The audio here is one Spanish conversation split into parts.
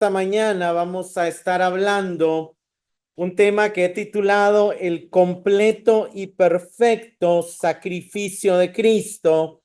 Esta mañana vamos a estar hablando un tema que he titulado El completo y perfecto sacrificio de Cristo.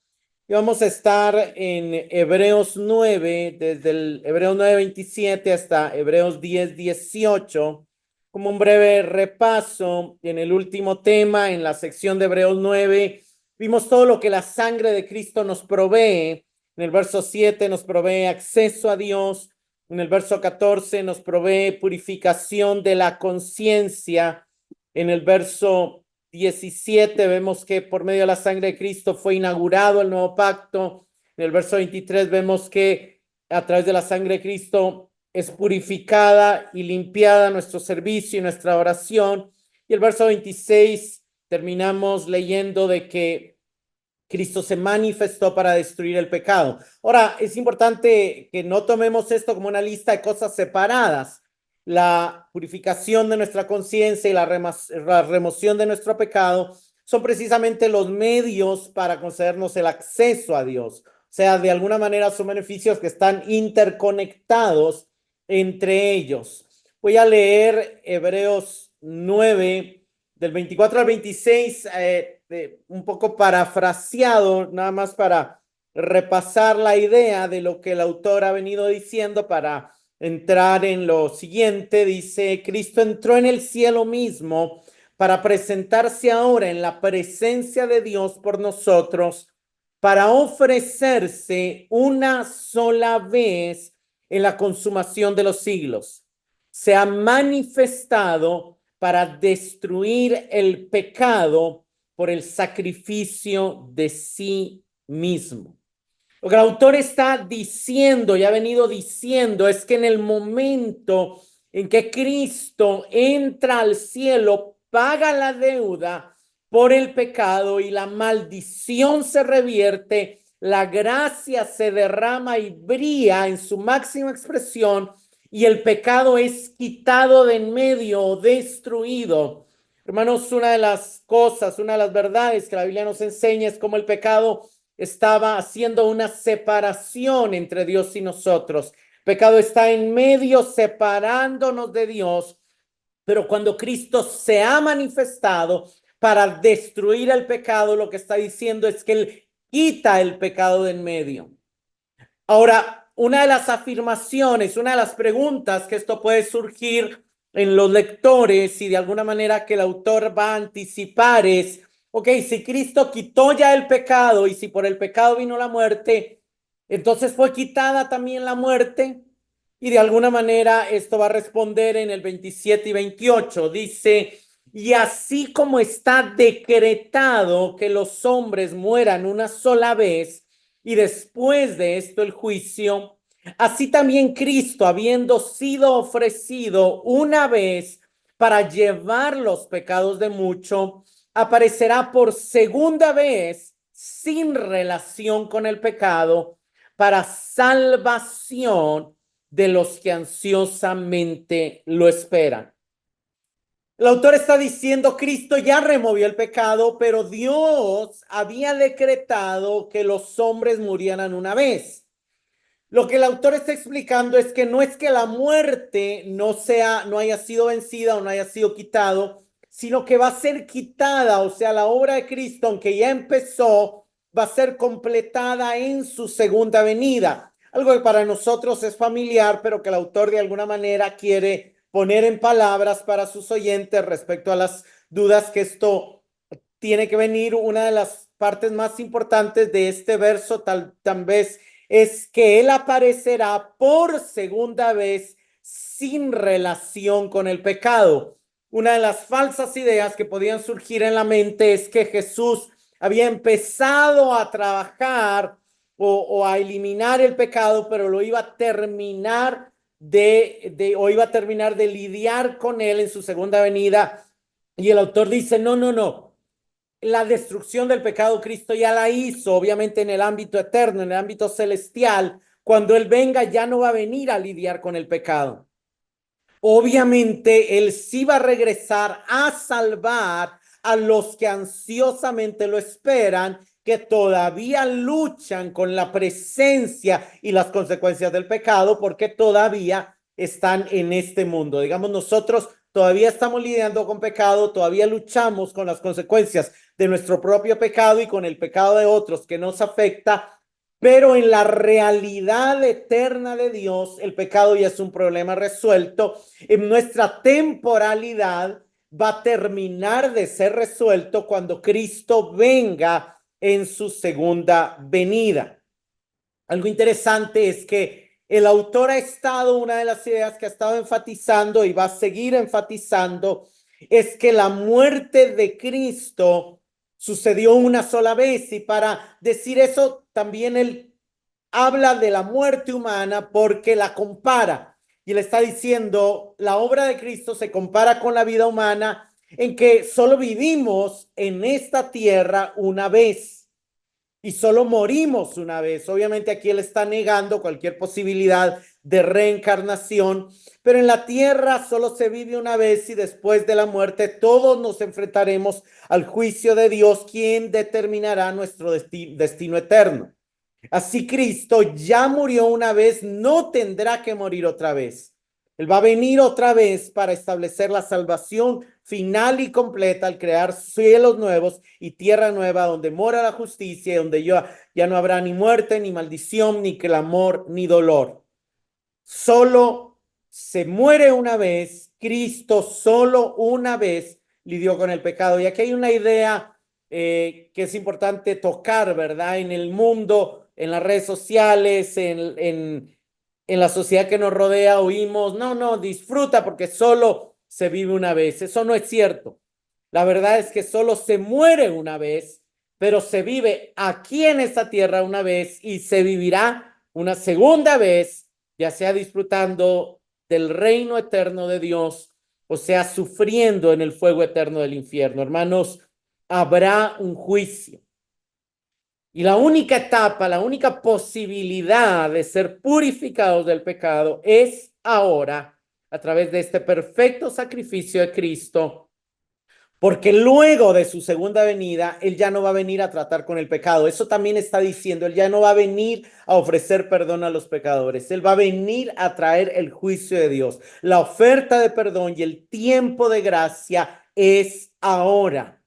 Y vamos a estar en Hebreos 9, desde el Hebreos 9:27 hasta Hebreos 10:18, como un breve repaso. En el último tema, en la sección de Hebreos 9, vimos todo lo que la sangre de Cristo nos provee. En el verso 7 nos provee acceso a Dios. En el verso 14 nos provee purificación de la conciencia. En el verso 17 vemos que por medio de la sangre de Cristo fue inaugurado el nuevo pacto. En el verso 23 vemos que a través de la sangre de Cristo es purificada y limpiada nuestro servicio y nuestra oración. Y el verso 26 terminamos leyendo de que Cristo se manifestó para destruir el pecado. Ahora, es importante que no tomemos esto como una lista de cosas separadas. La purificación de nuestra conciencia y la remoción de nuestro pecado son precisamente los medios para concedernos el acceso a Dios. O sea, de alguna manera son beneficios que están interconectados entre ellos. Voy a leer Hebreos 9, del 24 al 26, un poco parafraseado, nada más para repasar la idea de lo que el autor ha venido diciendo para entrar en lo siguiente. Dice: Cristo entró en el cielo mismo para presentarse ahora en la presencia de Dios por nosotros, para ofrecerse una sola vez en la consumación de los siglos. Se ha manifestado para destruir el pecado por el sacrificio de sí mismo. Lo que el autor está diciendo y ha venido diciendo es que en el momento en que Cristo entra al cielo, paga la deuda por el pecado y la maldición se revierte, la gracia se derrama y brilla en su máxima expresión y el pecado es quitado de en medio o destruido. Hermanos, una de las cosas, una de las verdades que la Biblia nos enseña es cómo el pecado estaba haciendo una separación entre Dios y nosotros. El pecado está en medio, separándonos de Dios, pero cuando Cristo se ha manifestado para destruir el pecado, lo que está diciendo es que Él quita el pecado de en medio. Ahora, una de las afirmaciones, una de las preguntas que esto puede surgir en los lectores y de alguna manera que el autor va a anticipar es: ok, si Cristo quitó ya el pecado y si por el pecado vino la muerte, entonces fue quitada también la muerte. Y de alguna manera esto va a responder en el 27 y 28. Dice: y así como está decretado que los hombres mueran una sola vez y después de esto el juicio, así también Cristo, habiendo sido ofrecido una vez para llevar los pecados de mucho, aparecerá por segunda vez sin relación con el pecado para salvación de los que ansiosamente lo esperan. El autor está diciendo: Cristo ya removió el pecado, pero Dios había decretado que los hombres murieran una vez. Lo que el autor está explicando es que la muerte no haya sido vencida o no haya sido quitado, sino que va a ser quitada. O sea, la obra de Cristo, aunque ya empezó, va a ser completada en su segunda venida. Algo que para nosotros es familiar, pero que el autor de alguna manera quiere poner en palabras para sus oyentes respecto a las dudas que esto tiene que venir. Una de las partes más importantes de este verso tal vez es que Él aparecerá por segunda vez sin relación con el pecado. Una de las falsas ideas que podían surgir en la mente es que Jesús había empezado a trabajar o a eliminar el pecado, pero lo iba a terminar o iba a terminar de lidiar con él en su segunda venida. Y el autor dice: no, no, no. La destrucción del pecado Cristo ya la hizo, obviamente en el ámbito eterno, en el ámbito celestial. Cuando Él venga ya no va a venir a lidiar con el pecado. Obviamente Él sí va a regresar a salvar a los que ansiosamente lo esperan, que todavía luchan con la presencia y las consecuencias del pecado, porque todavía están en este mundo. Digamos, nosotros todavía estamos lidiando con pecado, todavía luchamos con las consecuencias de nuestro propio pecado y con el pecado de otros que nos afecta, pero en la realidad eterna de Dios, el pecado ya es un problema resuelto. En nuestra temporalidad va a terminar de ser resuelto cuando Cristo venga en su segunda venida. Algo interesante es que el autor ha estado, una de las ideas que ha estado enfatizando y va a seguir enfatizando, es que la muerte de Cristo sucedió una sola vez, y para decir eso también él habla de la muerte humana porque la compara, y le está diciendo, la obra de Cristo se compara con la vida humana en que solo vivimos en esta tierra una vez y solo morimos una vez. Obviamente aquí él está negando cualquier posibilidad de reencarnación, pero en la tierra solo se vive una vez y después de la muerte todos nos enfrentaremos al juicio de Dios, quien determinará nuestro destino eterno. Así Cristo ya murió una vez, no tendrá que morir otra vez. Él va a venir otra vez para establecer la salvación final y completa al crear cielos nuevos y tierra nueva donde mora la justicia y donde ya no habrá ni muerte, ni maldición, ni clamor, ni dolor. Solo se muere una vez, Cristo solo una vez lidió con el pecado. Y aquí hay una idea que es importante tocar, ¿verdad? En el mundo, en las redes sociales, en la sociedad que nos rodea, oímos, no, disfruta porque solo se vive una vez. Eso no es cierto. La verdad es que solo se muere una vez, pero se vive aquí en esta tierra una vez y se vivirá una segunda vez, ya sea disfrutando del reino eterno de Dios, o sea, sufriendo en el fuego eterno del infierno. Hermanos, habrá un juicio. Y la única etapa, la única posibilidad de ser purificados del pecado es ahora, a través de este perfecto sacrificio de Cristo, porque luego de su segunda venida, él ya no va a venir a tratar con el pecado. Eso también está diciendo, él ya no va a venir a ofrecer perdón a los pecadores. Él va a venir a traer el juicio de Dios. La oferta de perdón y el tiempo de gracia es ahora,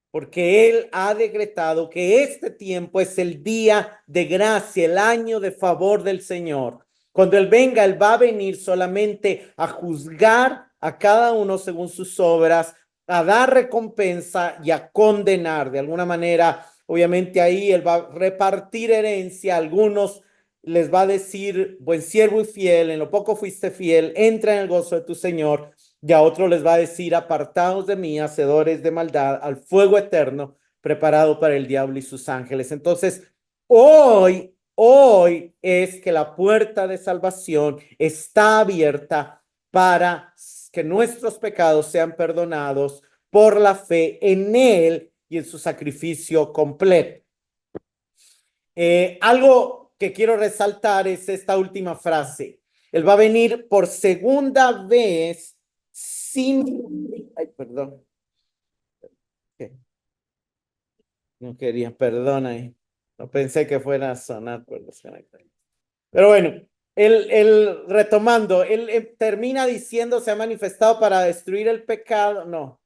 porque él ha decretado que este tiempo es el día de gracia, el año de favor del Señor. Cuando él venga, él va a venir solamente a juzgar a cada uno según sus obras, a dar recompensa y a condenar. De alguna manera, obviamente ahí él va a repartir herencia. A algunos les va a decir, buen siervo y fiel, en lo poco fuiste fiel, entra en el gozo de tu Señor. Y a otros les va a decir, apartados de mí, hacedores de maldad, al fuego eterno preparado para el diablo y sus ángeles. Entonces, hoy es que la puerta de salvación está abierta para que nuestros pecados sean perdonados por la fe en él y en su sacrificio completo. Algo que quiero resaltar es esta última frase. Él va a venir por segunda vez sin... Ay, perdón. No quería, perdona. No pensé que fuera a sonar por desconectar. Pero bueno, él retomando, él termina diciendo, se ha manifestado para destruir el pecado. No,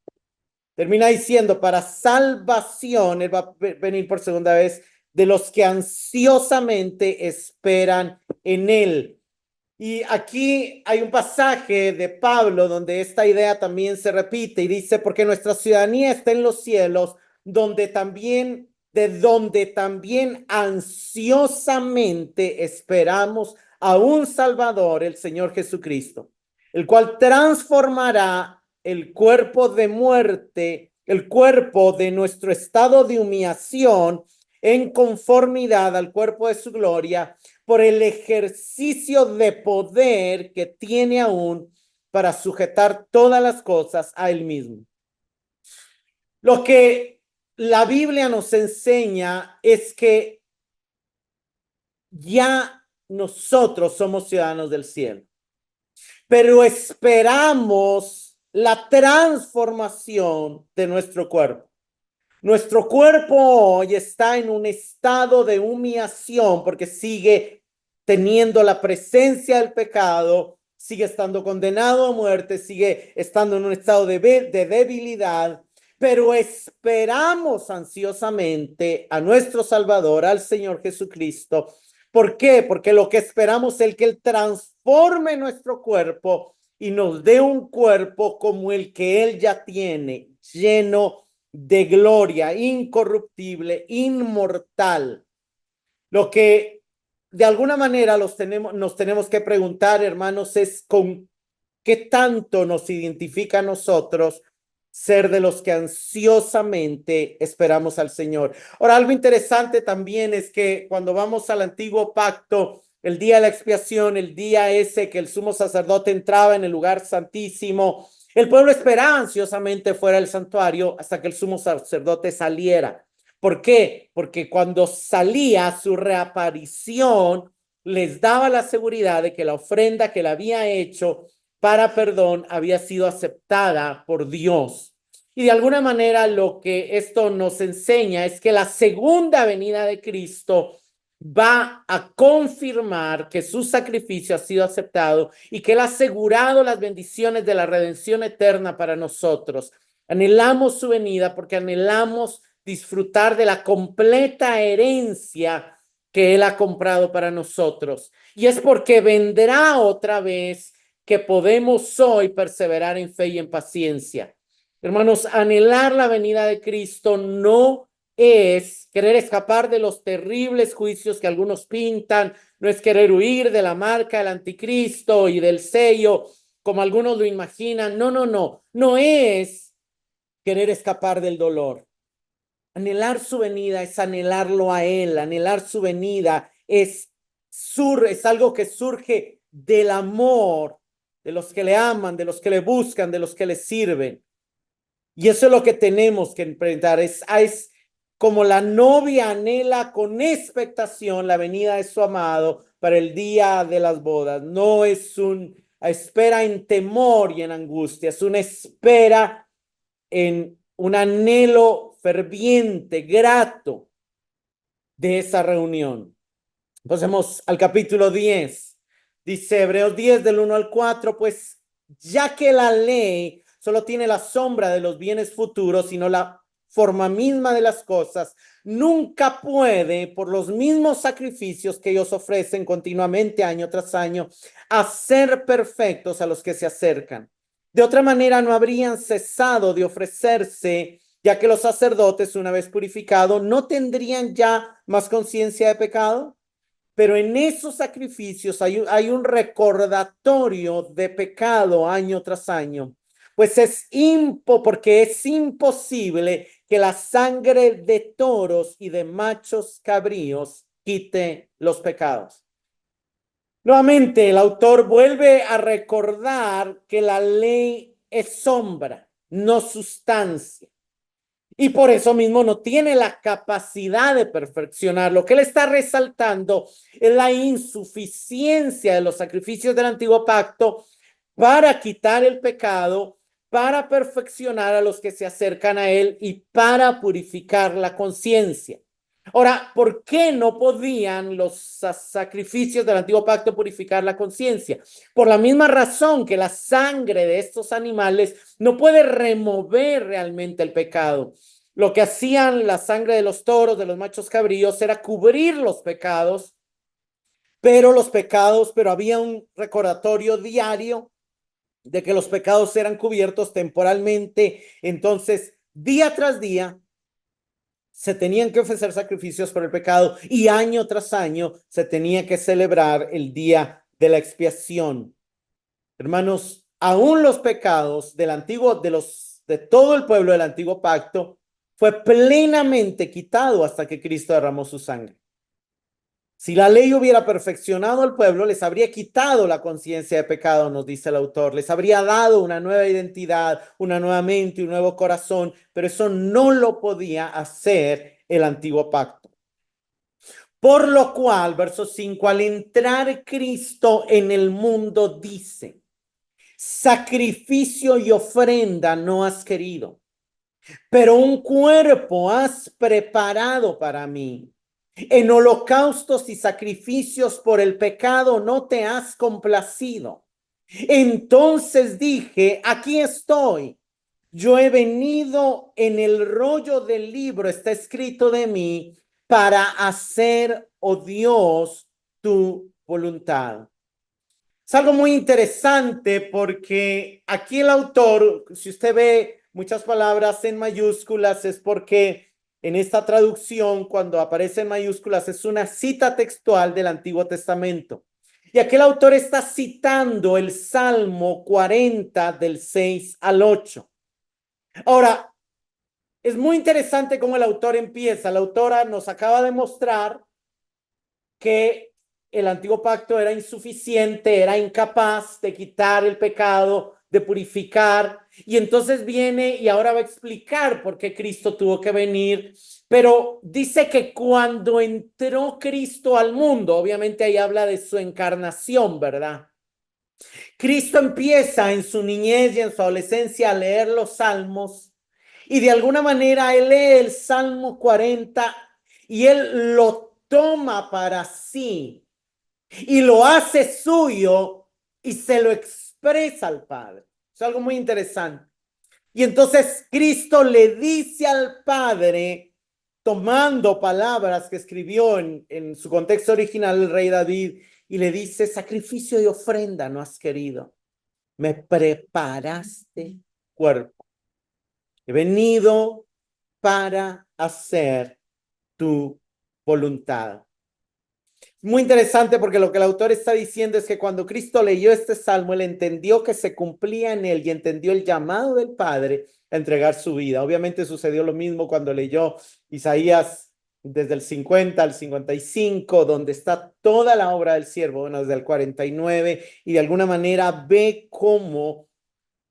termina diciendo, para salvación, él va a venir por segunda vez de los que ansiosamente esperan en él. Y aquí hay un pasaje de Pablo donde esta idea también se repite y dice, porque nuestra ciudadanía está en los cielos, de donde también ansiosamente esperamos a un Salvador, el Señor Jesucristo, el cual transformará el cuerpo de muerte, el cuerpo de nuestro estado de humillación en conformidad al cuerpo de su gloria, por el ejercicio de poder que tiene aún para sujetar todas las cosas a él mismo. Lo que la Biblia nos enseña es que ya nosotros somos ciudadanos del cielo, pero esperamos la transformación de nuestro cuerpo. Nuestro cuerpo hoy está en un estado de humillación porque sigue teniendo la presencia del pecado sigue estando condenado a muerte, sigue estando en un estado de debilidad, pero esperamos ansiosamente a nuestro Salvador, al Señor Jesucristo. ¿Por qué? Porque lo que esperamos es que Él transforme nuestro cuerpo y nos dé un cuerpo como el que Él ya tiene, lleno de gloria, incorruptible, inmortal. Lo que de alguna manera nos tenemos que preguntar, hermanos, es con qué tanto nos identifica a nosotros ser de los que ansiosamente esperamos al Señor. Ahora, algo interesante también es que cuando vamos al antiguo pacto, el día de la expiación, el día ese que el sumo sacerdote entraba en el lugar santísimo, el pueblo esperaba ansiosamente fuera del santuario hasta que el sumo sacerdote saliera. ¿Por qué? Porque cuando salía su reaparición, les daba la seguridad de que la ofrenda que él había hecho para perdón había sido aceptada por Dios. Y de alguna manera lo que esto nos enseña es que la segunda venida de Cristo va a confirmar que su sacrificio ha sido aceptado y que él ha asegurado las bendiciones de la redención eterna para nosotros. Anhelamos su venida porque anhelamos disfrutar de la completa herencia que él ha comprado para nosotros. Y es porque vendrá otra vez que podemos hoy perseverar en fe y en paciencia. Hermanos, anhelar la venida de Cristo no es querer escapar de los terribles juicios que algunos pintan, no es querer huir de la marca del anticristo y del sello, como algunos lo imaginan. No, no, no, no es querer escapar del dolor. Anhelar su venida es anhelarlo a Él, anhelar su venida es algo que surge del amor de los que le aman, de los que le buscan, de los que le sirven. Y eso es lo que tenemos que enfrentar. Es como la novia anhela con expectación la venida de su amado para el día de las bodas. No es una espera en temor y en angustia, es una espera en un anhelo ferviente, grato de esa reunión. Pasemos al capítulo 10. Dice Hebreos 10 del 1 al 4, pues ya que la ley solo tiene la sombra de los bienes futuros, sino la forma misma de las cosas, nunca puede, por los mismos sacrificios que ellos ofrecen continuamente año tras año, hacer perfectos a los que se acercan. De otra manera, no habrían cesado de ofrecerse, ya que los sacerdotes, una vez purificados, no tendrían ya más conciencia de pecado. Pero en esos sacrificios hay un recordatorio de pecado año tras año. Pues porque es imposible que la sangre de toros y de machos cabríos quite los pecados. Nuevamente, el autor vuelve a recordar que la ley es sombra, no sustancia. Y por eso mismo no tiene la capacidad de perfeccionar. Lo que él está resaltando es la insuficiencia de los sacrificios del antiguo pacto para quitar el pecado, para perfeccionar a los que se acercan a él y para purificar la conciencia. Ahora, ¿por qué no podían los sacrificios del antiguo pacto purificar la conciencia? Por la misma razón que la sangre de estos animales no puede remover realmente el pecado. Lo que hacían la sangre de los toros, de los machos cabríos, era cubrir los pecados, pero había un recordatorio diario de que los pecados eran cubiertos temporalmente. Entonces, día tras día, se tenían que ofrecer sacrificios por el pecado y año tras año se tenía que celebrar el día de la expiación. Hermanos, aún los pecados de todo el pueblo del antiguo pacto fue plenamente quitado hasta que Cristo derramó su sangre. Si la ley hubiera perfeccionado al pueblo, les habría quitado la conciencia de pecado, nos dice el autor, les habría dado una nueva identidad, una nueva mente, un nuevo corazón, pero eso no lo podía hacer el antiguo pacto. Por lo cual, verso 5, al entrar Cristo en el mundo, dice, sacrificio y ofrenda no has querido, pero un cuerpo has preparado para mí. En holocaustos y sacrificios por el pecado no te has complacido. Entonces dije, aquí estoy. Yo he venido en el rollo del libro, está escrito de mí, para hacer, oh Dios, tu voluntad. Es algo muy interesante porque aquí el autor, si usted ve muchas palabras en mayúsculas, es porque en esta traducción, cuando aparece en mayúsculas, es una cita textual del Antiguo Testamento. Y aquí el autor está citando el Salmo 40 del 6 al 8. Ahora, es muy interesante cómo el autor empieza. La autora nos acaba de mostrar que el antiguo pacto era insuficiente, era incapaz de quitar el pecado, de purificar, y entonces viene y ahora va a explicar por qué Cristo tuvo que venir, pero dice que cuando entró Cristo al mundo, obviamente ahí habla de su encarnación, ¿verdad? Cristo empieza en su niñez y en su adolescencia a leer los salmos y de alguna manera él lee el Salmo 40 y él lo toma para sí y lo hace suyo y se lo expresa al Padre. Es algo muy interesante. Y entonces Cristo le dice al Padre, tomando palabras que escribió en su contexto original el rey David, y le dice, sacrificio y ofrenda no has querido, me preparaste cuerpo. He venido para hacer tu voluntad. Muy interesante porque lo que el autor está diciendo es que cuando Cristo leyó este salmo, él entendió que se cumplía en él y entendió el llamado del Padre a entregar su vida. Obviamente sucedió lo mismo cuando leyó Isaías desde el 50 al 55, donde está toda la obra del siervo, bueno, desde el 49, y de alguna manera ve cómo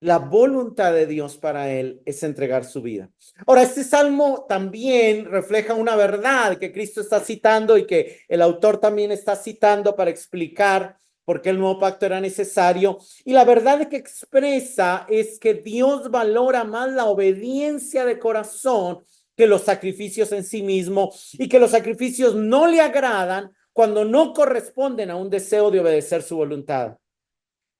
la voluntad de Dios para él es entregar su vida. Ahora, este salmo también refleja una verdad que Cristo está citando y que el autor también está citando para explicar por qué el nuevo pacto era necesario. Y la verdad que expresa es que Dios valora más la obediencia de corazón que los sacrificios en sí mismo y que los sacrificios no le agradan cuando no corresponden a un deseo de obedecer su voluntad.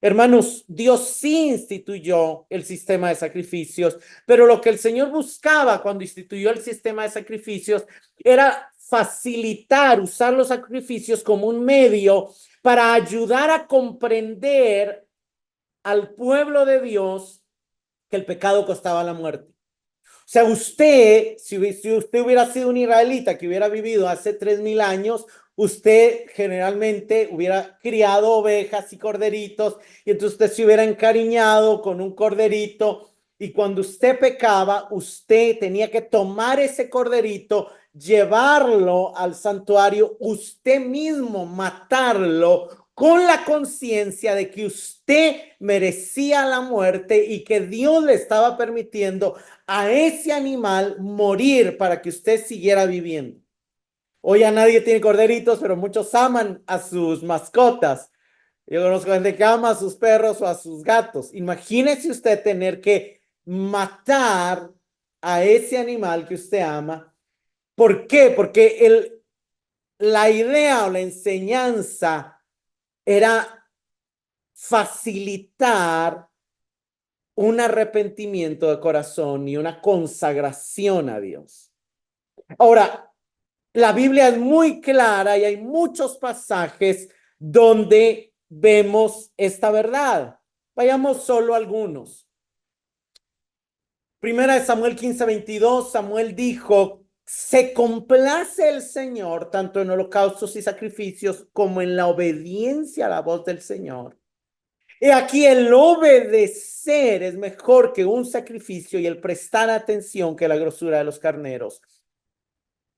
Hermanos, Dios sí instituyó el sistema de sacrificios, pero lo que el Señor buscaba cuando instituyó el sistema de sacrificios era facilitar, usar los sacrificios como un medio para ayudar a comprender al pueblo de Dios que el pecado costaba la muerte. O sea, usted, si usted hubiera sido un israelita que hubiera vivido hace 3000 años, usted generalmente hubiera criado ovejas y corderitos, y entonces usted se hubiera encariñado con un corderito, y cuando usted pecaba, usted tenía que tomar ese corderito, llevarlo al santuario, usted mismo matarlo con la conciencia de que usted merecía la muerte y que Dios le estaba permitiendo a ese animal morir para que usted siguiera viviendo. Hoy ya nadie tiene corderitos, pero muchos aman a sus mascotas. Yo conozco gente que ama a sus perros o a sus gatos. Imagínese usted tener que matar a ese animal que usted ama. ¿Por qué? Porque la idea o la enseñanza era facilitar un arrepentimiento de corazón y una consagración a Dios. Ahora, la Biblia es muy clara y hay muchos pasajes donde vemos esta verdad. Vayamos solo a algunos. Primera de Samuel 15:22, Samuel dijo, se complace el Señor tanto en holocaustos y sacrificios como en la obediencia a la voz del Señor. Y aquí el obedecer es mejor que un sacrificio y el prestar atención que la grosura de los carneros.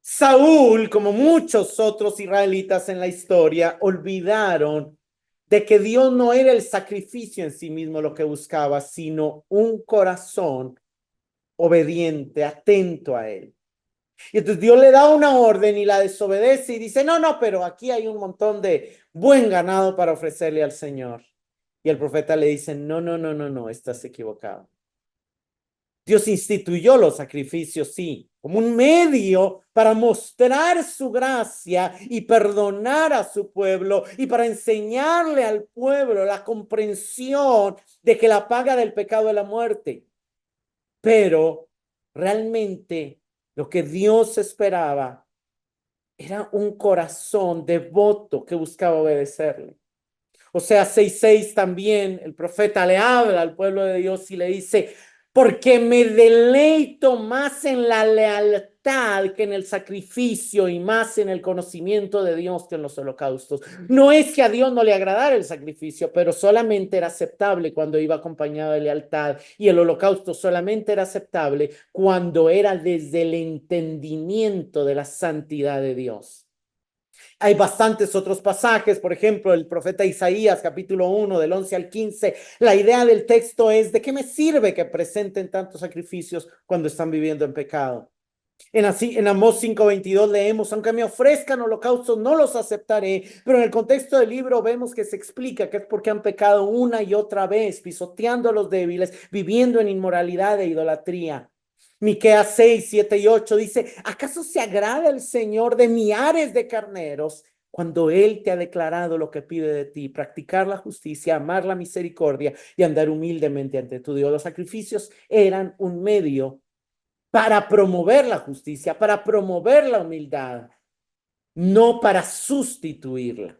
Saúl, como muchos otros israelitas en la historia, olvidaron de que Dios no era el sacrificio en sí mismo lo que buscaba, sino un corazón obediente, atento a él. Y entonces Dios le da una orden y la desobedece y dice, no, no, pero aquí hay un montón de buen ganado para ofrecerle al Señor. Y el profeta le dice, no, no, no, no, no, estás equivocado. Dios instituyó los sacrificios, sí, como un medio para mostrar su gracia y perdonar a su pueblo y para enseñarle al pueblo la comprensión de que la paga del pecado es la muerte. Pero realmente lo que Dios esperaba era un corazón devoto que buscaba obedecerle. O sea, 6:6 también, el profeta le habla al pueblo de Dios y le dice, porque me deleito más en la lealtad que en el sacrificio y más en el conocimiento de Dios que en los holocaustos. No es que a Dios no le agradara el sacrificio, pero solamente era aceptable cuando iba acompañado de lealtad y el holocausto solamente era aceptable cuando era desde el entendimiento de la santidad de Dios. Hay bastantes otros pasajes, por ejemplo, el profeta Isaías, capítulo 1, del 11 al 15. La idea del texto es, ¿de qué me sirve que presenten tantos sacrificios cuando están viviendo en pecado? En Amós 5:22 leemos, aunque me ofrezcan holocaustos, no los aceptaré, pero en el contexto del libro vemos que se explica que es porque han pecado una y otra vez, pisoteando a los débiles, viviendo en inmoralidad e idolatría. Miqueas 6:7 y 8 dice, ¿acaso se agrada el Señor de millares de carneros cuando Él te ha declarado lo que pide de ti, practicar la justicia, amar la misericordia y andar humildemente ante tu Dios? Los sacrificios eran un medio para promover la justicia, para promover la humildad, no para sustituirla.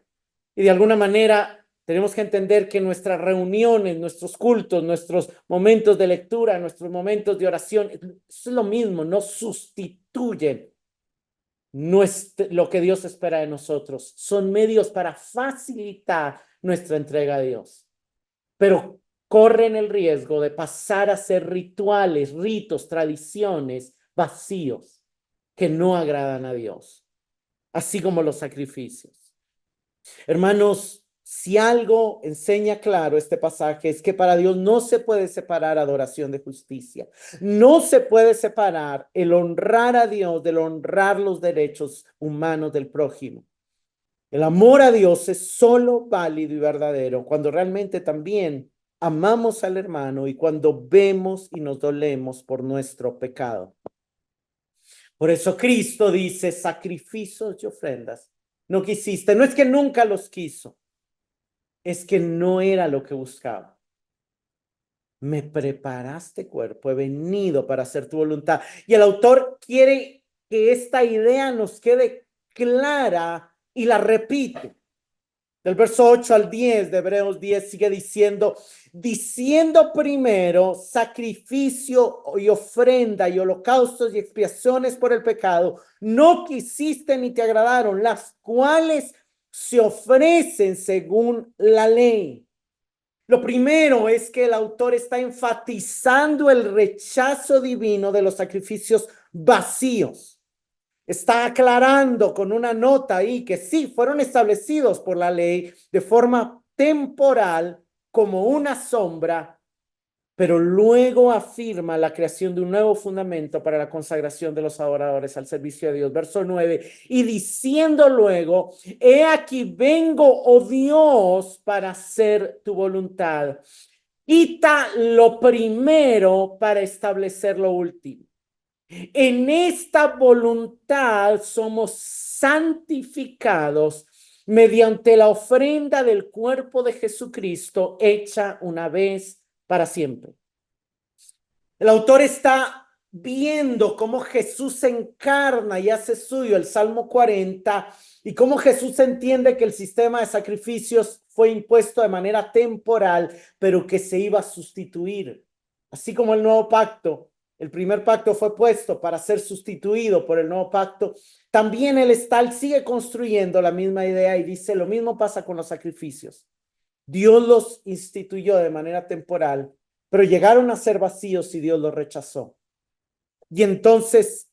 Y de alguna manera tenemos que entender que nuestras reuniones, nuestros cultos, nuestros momentos de lectura, nuestros momentos de oración, es lo mismo, no sustituyen lo que Dios espera de nosotros. Son medios para facilitar nuestra entrega a Dios. Pero corren el riesgo de pasar a ser rituales, ritos, tradiciones vacíos que no agradan a Dios, así como los sacrificios. Hermanos, si algo enseña claro este pasaje es que para Dios no se puede separar adoración de justicia. No se puede separar el honrar a Dios del honrar los derechos humanos del prójimo. El amor a Dios es solo válido y verdadero cuando realmente también amamos al hermano y cuando vemos y nos dolemos por nuestro pecado. Por eso Cristo dice, sacrificios y ofrendas no quisiste. No es que nunca los quiso, es que no era lo que buscaba. Me preparaste cuerpo, he venido para hacer tu voluntad. Y el autor quiere que esta idea nos quede clara y la repite. Del verso 8 al 10 de Hebreos 10 sigue diciendo primero sacrificio y ofrenda y holocaustos y expiaciones por el pecado, no quisiste ni te agradaron, las cuales se ofrecen según la ley. Lo primero es que el autor está enfatizando el rechazo divino de los sacrificios vacíos. Está aclarando con una nota ahí que sí, fueron establecidos por la ley de forma temporal como una sombra, pero luego afirma la creación de un nuevo fundamento para la consagración de los adoradores al servicio de Dios. Verso 9, y diciendo luego, he aquí vengo, oh Dios, para hacer tu voluntad. Quita lo primero para establecer lo último. En esta voluntad somos santificados mediante la ofrenda del cuerpo de Jesucristo hecha una vez para siempre. El autor está viendo cómo Jesús se encarna y hace suyo el Salmo 40 y cómo Jesús entiende que el sistema de sacrificios fue impuesto de manera temporal, pero que se iba a sustituir. Así como el nuevo pacto, el primer pacto fue puesto para ser sustituido por el nuevo pacto, también el Estal sigue construyendo la misma idea y dice, lo mismo pasa con los sacrificios. Dios los instituyó de manera temporal, pero llegaron a ser vacíos y Dios los rechazó. Y entonces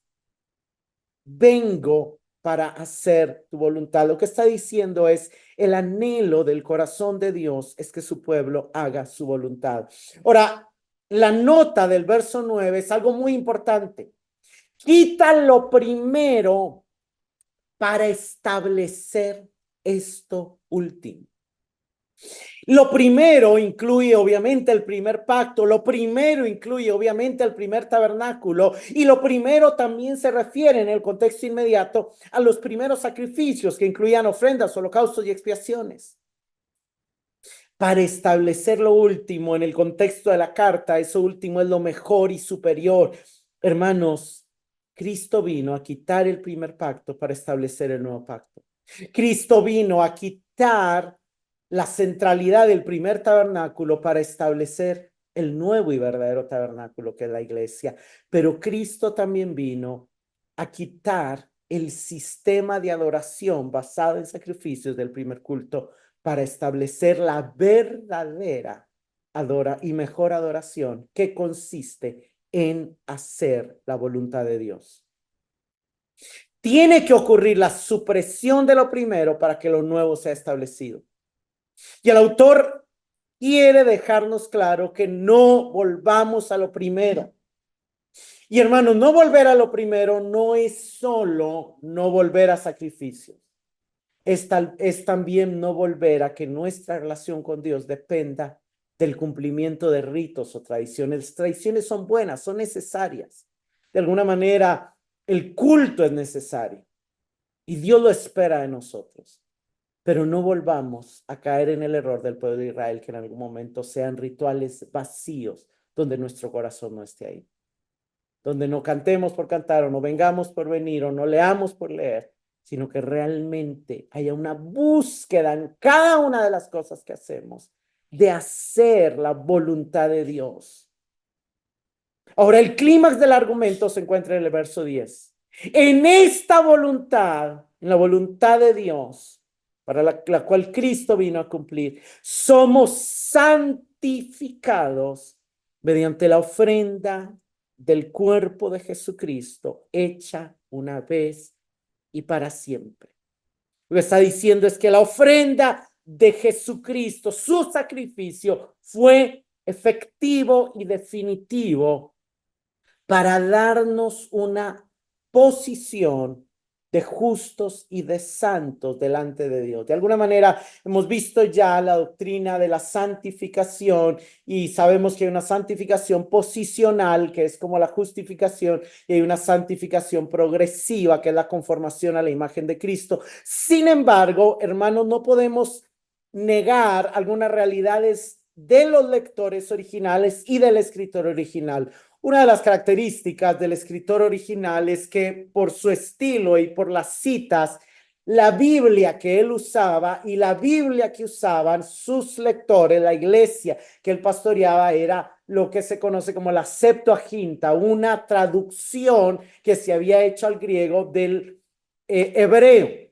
vengo para hacer tu voluntad. Lo que está diciendo es el anhelo del corazón de Dios es que su pueblo haga su voluntad. Ahora, la nota del verso 9 es algo muy importante. Quita lo primero para establecer esto último. Lo primero incluye obviamente el primer pacto, lo primero incluye obviamente el primer tabernáculo y lo primero también se refiere en el contexto inmediato a los primeros sacrificios que incluían ofrendas, holocaustos y expiaciones. Para establecer lo último en el contexto de la carta, eso último es lo mejor y superior. Hermanos, Cristo vino a quitar el primer pacto para establecer el nuevo pacto. Cristo vino a quitar la centralidad del primer tabernáculo para establecer el nuevo y verdadero tabernáculo que es la iglesia. Pero Cristo también vino a quitar el sistema de adoración basado en sacrificios del primer culto para establecer la verdadera y mejor adoración que consiste en hacer la voluntad de Dios. Tiene que ocurrir la supresión de lo primero para que lo nuevo sea establecido. Y el autor quiere dejarnos claro que no volvamos a lo primero. Y hermanos, no volver a lo primero no es solo no volver a sacrificios. Es también no volver a que nuestra relación con Dios dependa del cumplimiento de ritos o tradiciones. Las tradiciones son buenas, son necesarias. De alguna manera, el culto es necesario y Dios lo espera de nosotros. Pero no volvamos a caer en el error del pueblo de Israel, que en algún momento sean rituales vacíos donde nuestro corazón no esté ahí. Donde no cantemos por cantar o no vengamos por venir o no leamos por leer, sino que realmente haya una búsqueda en cada una de las cosas que hacemos de hacer la voluntad de Dios. Ahora, el clímax del argumento se encuentra en el verso 10. En esta voluntad, en la voluntad de Dios, para la cual Cristo vino a cumplir, somos santificados mediante la ofrenda del cuerpo de Jesucristo, hecha una vez y para siempre. Lo que está diciendo es que la ofrenda de Jesucristo, su sacrificio, fue efectivo y definitivo para darnos una posición de justos y de santos delante de Dios. De alguna manera hemos visto ya la doctrina de la santificación y sabemos que hay una santificación posicional, que es como la justificación, y hay una santificación progresiva, que es la conformación a la imagen de Cristo. Sin embargo, hermanos, no podemos negar algunas realidades de los lectores originales y del escritor original. Una de las características del escritor original es que por su estilo y por las citas, la Biblia que él usaba y la Biblia que usaban sus lectores, la iglesia que él pastoreaba, era lo que se conoce como la Septuaginta, una traducción que se había hecho al griego del hebreo.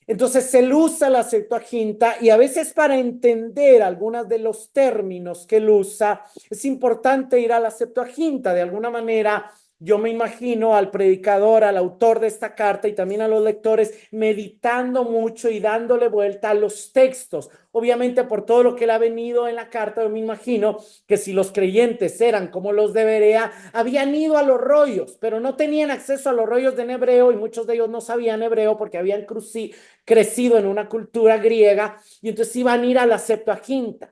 Entonces él usa la Septuaginta y a veces para entender algunos de los términos que él usa es importante ir a la Septuaginta. De alguna manera yo me imagino al predicador, al autor de esta carta y también a los lectores meditando mucho y dándole vuelta a los textos. Obviamente por todo lo que él ha venido en la carta, yo me imagino que si los creyentes eran como los de Berea, habían ido a los rollos, pero no tenían acceso a los rollos de hebreo y muchos de ellos no sabían hebreo porque habían crecido en una cultura griega y entonces iban a ir a la Septuaginta.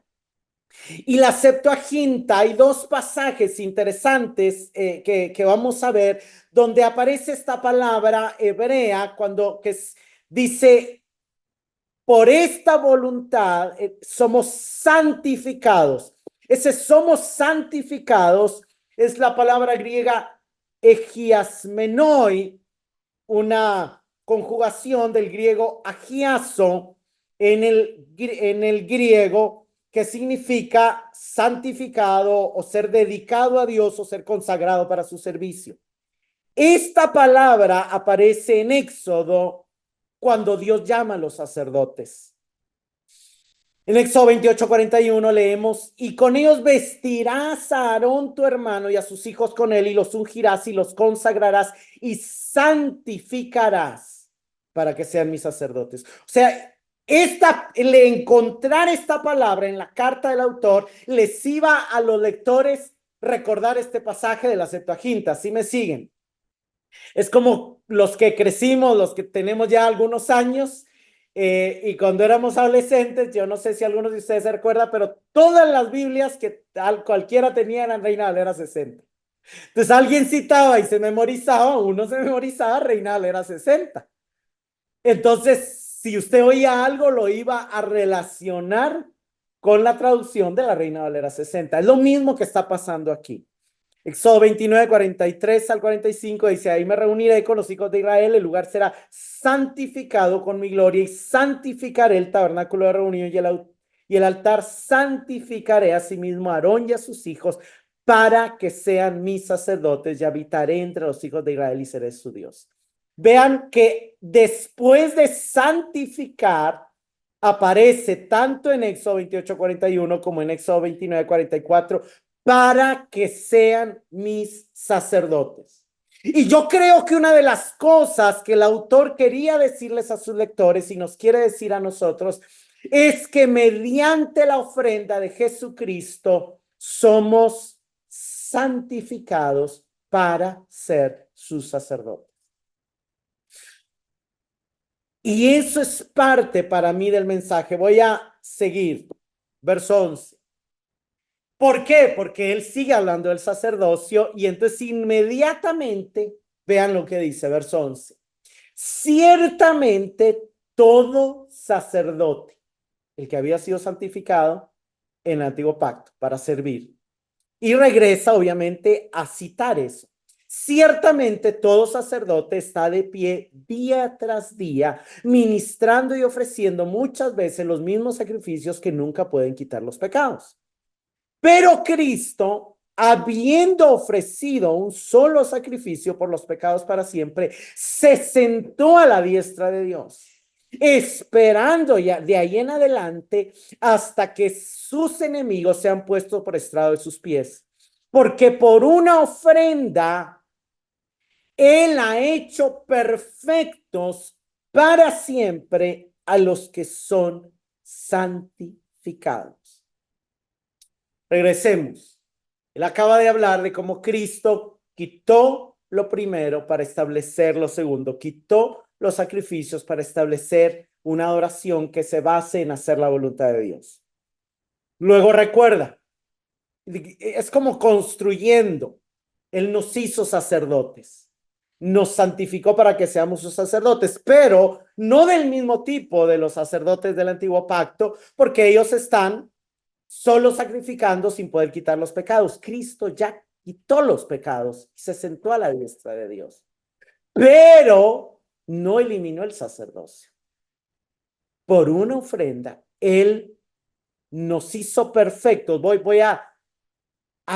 Y la Septuaginta, hay dos pasajes interesantes que vamos a ver donde aparece esta palabra hebrea cuando dice, por esta voluntad somos santificados. Ese somos santificados es la palabra griega egiasmenoi, una conjugación del griego agiazo en el griego, que significa santificado o ser dedicado a Dios o ser consagrado para su servicio. Esta palabra aparece en Éxodo cuando Dios llama a los sacerdotes. En Éxodo 28:41 leemos, y con ellos vestirás a Aarón tu hermano y a sus hijos con él y los ungirás y los consagrarás y santificarás para que sean mis sacerdotes. O sea, encontrar esta palabra en la carta del autor les iba a los lectores recordar este pasaje de la Septuaginta. ¿Sí me siguen? Es como los que crecimos, los que tenemos ya algunos años Y cuando éramos adolescentes, yo no sé si algunos de ustedes se recuerdan, pero todas las Biblias que cualquiera tenía eran Reina Valera 60. Entonces alguien citaba y se memorizaba, uno se memorizaba Reina Valera 60. Entonces, si usted oía algo, lo iba a relacionar con la traducción de la Reina Valera 60. Es lo mismo que está pasando aquí. Éxodo 29, 43 al 45 dice, ahí me reuniré con los hijos de Israel, el lugar será santificado con mi gloria y santificaré el tabernáculo de reunión y el altar santificaré a sí mismo a Aarón y a sus hijos para que sean mis sacerdotes y habitaré entre los hijos de Israel y seré su Dios. Vean que después de santificar, aparece tanto en Éxodo 28, 41 como en Éxodo 29, 44, para que sean mis sacerdotes. Y yo creo que una de las cosas que el autor quería decirles a sus lectores y nos quiere decir a nosotros es que mediante la ofrenda de Jesucristo somos santificados para ser sus sacerdotes. Y eso es parte para mí del mensaje. Voy a seguir. Verso 11. ¿Por qué? Porque él sigue hablando del sacerdocio y entonces inmediatamente vean lo que dice, verso 11. Ciertamente todo sacerdote, el que había sido santificado en el antiguo pacto para servir, y regresa obviamente a citar eso. Ciertamente todo sacerdote está de pie día tras día, ministrando y ofreciendo muchas veces los mismos sacrificios que nunca pueden quitar los pecados. Pero Cristo, habiendo ofrecido un solo sacrificio por los pecados para siempre, se sentó a la diestra de Dios, esperando ya de ahí en adelante hasta que sus enemigos sean puestos por estrado de sus pies. Porque por una ofrenda, Él ha hecho perfectos para siempre a los que son santificados. Regresemos. Él acaba de hablar de cómo Cristo quitó lo primero para establecer lo segundo, quitó los sacrificios para establecer una adoración que se base en hacer la voluntad de Dios. Luego recuerda, es como construyendo. Él nos hizo sacerdotes, nos santificó para que seamos sus sacerdotes, pero no del mismo tipo de los sacerdotes del antiguo pacto, porque ellos están solo sacrificando sin poder quitar los pecados. Cristo ya quitó los pecados y se sentó a la diestra de Dios, pero no eliminó el sacerdocio. Por una ofrenda, Él nos hizo perfectos. Voy a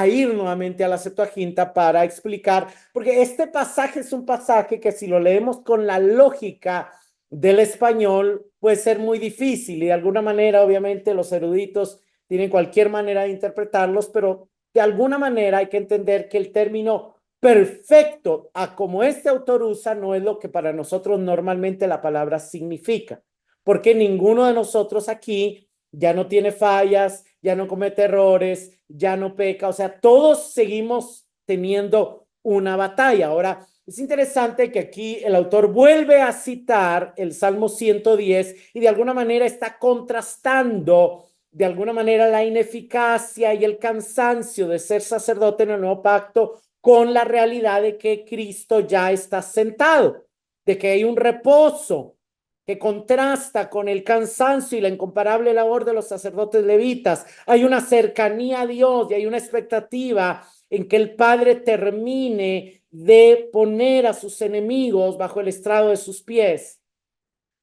ir nuevamente a la Septuaginta para explicar, porque este pasaje es un pasaje que si lo leemos con la lógica del español puede ser muy difícil y de alguna manera obviamente los eruditos tienen cualquier manera de interpretarlos, pero de alguna manera hay que entender que el término perfecto, a como este autor usa, no es lo que para nosotros normalmente la palabra significa, porque ninguno de nosotros aquí ya no tiene fallas, ya no comete errores, ya no peca, o sea, todos seguimos teniendo una batalla. Ahora, es interesante que aquí el autor vuelve a citar el Salmo 110 y de alguna manera está contrastando de alguna manera la ineficacia y el cansancio de ser sacerdote en el nuevo pacto con la realidad de que Cristo ya está sentado, de que hay un reposo que contrasta con el cansancio y la incomparable labor de los sacerdotes levitas. Hay una cercanía a Dios y hay una expectativa en que el Padre termine de poner a sus enemigos bajo el estrado de sus pies.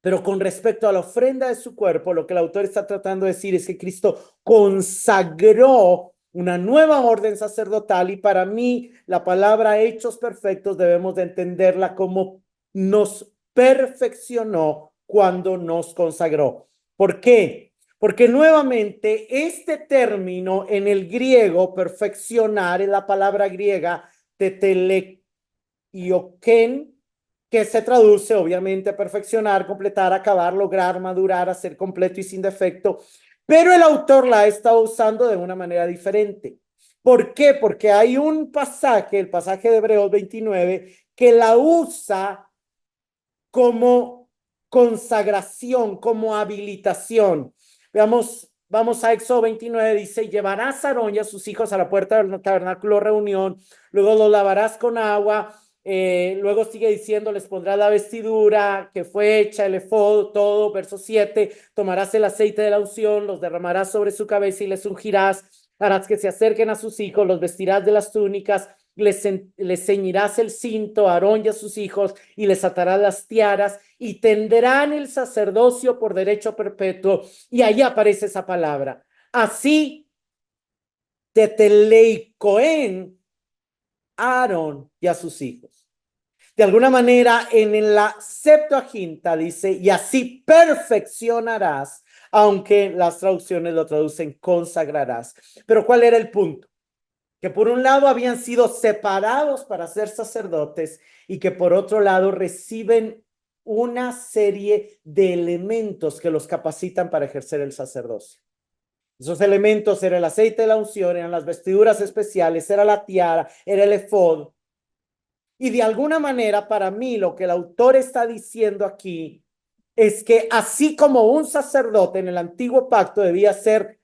Pero con respecto a la ofrenda de su cuerpo, lo que el autor está tratando de decir es que Cristo consagró una nueva orden sacerdotal y para mí la palabra hechos perfectos debemos de entenderla como nos perfeccionó cuando nos consagró. ¿Por qué? Porque nuevamente este término en el griego, perfeccionar, es la palabra griega tetelekioken, que se traduce obviamente a perfeccionar, completar, acabar, lograr, madurar, hacer completo y sin defecto. Pero el autor la ha estado usando de una manera diferente. ¿Por qué? Porque hay un pasaje, el pasaje de Hebreos 29, que la usa como consagración, como habilitación. Vamos a Éxodo 29, dice, llevarás a Aarón y a sus hijos a la puerta del tabernáculo reunión, luego los lavarás con agua, luego sigue diciendo, les pondrás la vestidura que fue hecha, el efod, todo, verso 7, tomarás el aceite de la unción, los derramarás sobre su cabeza y les ungirás, harás que se acerquen a sus hijos, los vestirás de las túnicas, les ceñirás el cinto a Aarón y a sus hijos y les atarás las tiaras y tendrán el sacerdocio por derecho perpetuo. Y ahí aparece esa palabra. Así, tetelei Cohen, Aarón y a sus hijos. De alguna manera, en la Septuaginta dice, y así perfeccionarás, aunque las traducciones lo traducen consagrarás. Pero ¿cuál era el punto? Que por un lado habían sido separados para ser sacerdotes y que por otro lado reciben una serie de elementos que los capacitan para ejercer el sacerdocio. Esos elementos eran el aceite de la unción, eran las vestiduras especiales, era la tiara, era el efod. Y de alguna manera, para mí, lo que el autor está diciendo aquí es que así como un sacerdote en el antiguo pacto debía ser